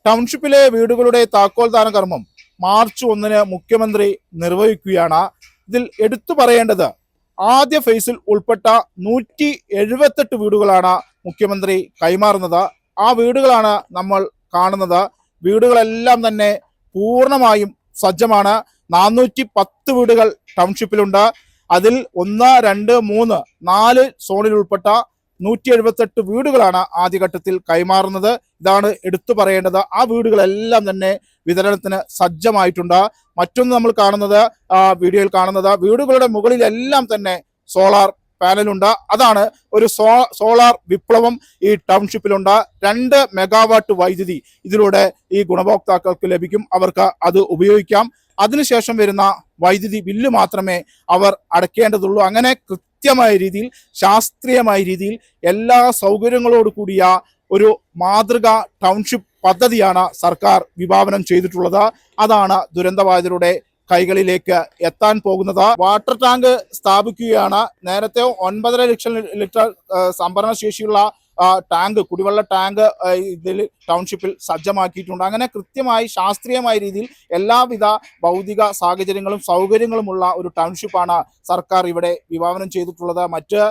ടൗൺഷിപ്പിലെ വീടുകളുടെ താക്കോൽദാന കർമ്മം മാർച്ച് 1 മുഖ്യമന്ത്രി നിർവഹിക്കുകയാണ്. ഇതിൽ എടുത്തു പറയേണ്ടത് ആദ്യ ഫേസിൽ ഉൾപ്പെട്ട 178 വീടുകളാണ് മുഖ്യമന്ത്രി കൈമാറുന്നത്. ആ വീടുകളാണ് നമ്മൾ കാണുന്നത്. വീടുകളെല്ലാം തന്നെ പൂർണ്ണമായും സജ്ജമാണ്. 410 വീടുകൾ ടൗൺഷിപ്പിലുണ്ട്. അതിൽ 1, 2, 3, 4 സോണിൽ ഉൾപ്പെട്ട 178 വീടുകളാണ് ആദ്യഘട്ടത്തിൽ കൈമാറുന്നത്. ഇതാണ് എടുത്തു പറയേണ്ടത്. ആ വീടുകളെല്ലാം തന്നെ വിതരണത്തിന് സജ്ജമായിട്ടുണ്ട്. മറ്റൊന്ന് നമ്മൾ കാണുന്നത്, വീഡിയോയിൽ കാണുന്നത്, വീടുകളുടെ മുകളിലെല്ലാം തന്നെ സോളാർ പാനലുണ്ട്. അതാണ് ഒരു സോളാർ വിപ്ലവം ഈ ടൗൺഷിപ്പിലുണ്ട്. 2 മെഗാവാട്ട് വൈദ്യുതി ഇതിലൂടെ ഈ ഗുണഭോക്താക്കൾക്ക് ലഭിക്കും. അവർക്ക് അത് ഉപയോഗിക്കാം. അതിനുശേഷം വരുന്ന വൈദ്യുതി ബില്ല് മാത്രമേ അവർ അടയ്ക്കേണ്ടതുള്ളൂ. അങ്ങനെ കൃത്യമായ രീതിയിൽ, ശാസ്ത്രീയമായ രീതിയിൽ എല്ലാ സൗകര്യങ്ങളോട് കൂടിയ ഒരു മാതൃക ടൗൺഷിപ്പ് പദ്ധതിയാണ് സർക്കാർ വിഭാവനം ചെയ്തിട്ടുള്ളത്. അതാണ് ദുരന്തബാധിതരുടെ കൈകളിലേക്ക് എത്താൻ പോകുന്നത്. വാട്ടർ ടാങ്ക് സ്ഥാപിക്കുകയാണ്. നേരത്തെ 9.5 ലക്ഷം ലിറ്റർ സംഭരണ ശേഷിയുള്ള ടാങ്ക്, കുടിവെള്ള ടാങ്ക് ഇതിൽ ടൗൺഷിപ്പിൽ സജ്ജമാക്കിയിട്ടുണ്ട്. അങ്ങനെ കൃത്യമായി ശാസ്ത്രീയമായ രീതിയിൽ എല്ലാവിധ ഭൗതിക സാഹചര്യങ്ങളും സൗകര്യങ്ങളുമുള്ള ഒരു ടൗൺഷിപ്പാണ് സർക്കാർ ഇവിടെ വിഭാവനം ചെയ്തിട്ടുള്ളത്. മറ്റ്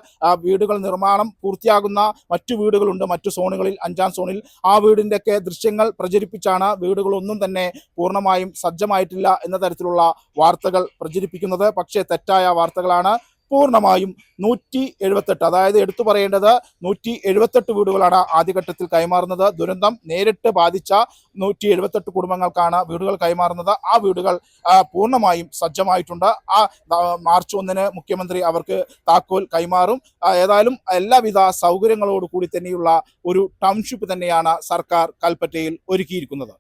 വീടുകൾ നിർമ്മാണം പൂർത്തിയാകുന്ന മറ്റു വീടുകളുണ്ട് മറ്റു സോണുകളിൽ. 5ാം സോണിൽ ആ വീടിൻ്റെയൊക്കെ ദൃശ്യങ്ങൾ പ്രചരിപ്പിച്ചാണ് വീടുകളൊന്നും തന്നെ പൂർണ്ണമായും സജ്ജമായിട്ടില്ല എന്ന തരത്തിലുള്ള വാർത്തകൾ പ്രചരിപ്പിക്കുന്നത്. പക്ഷേ തെറ്റായ വാർത്തകളാണ്. പൂർണ്ണമായും 178, അതായത് എടുത്തു പറയേണ്ടത് 178 വീടുകളാണ് ആദ്യഘട്ടത്തിൽ കൈമാറുന്നത്. ദുരന്തം നേരിട്ട് ബാധിച്ച 178 കുടുംബങ്ങൾക്കാണ് വീടുകൾ കൈമാറുന്നത്. ആ വീടുകൾ പൂർണ്ണമായും സജ്ജമായിട്ടുണ്ട്. മാർച്ച് 1 മുഖ്യമന്ത്രി അവർക്ക് താക്കോൽ കൈമാറും. ഏതായാലും എല്ലാവിധ സൗകര്യങ്ങളോട് കൂടി തന്നെയുള്ള ഒരു ടൗൺഷിപ്പ് തന്നെയാണ് സർക്കാർ കൽപ്പറ്റയിൽ ഒരുക്കിയിരിക്കുന്നത്.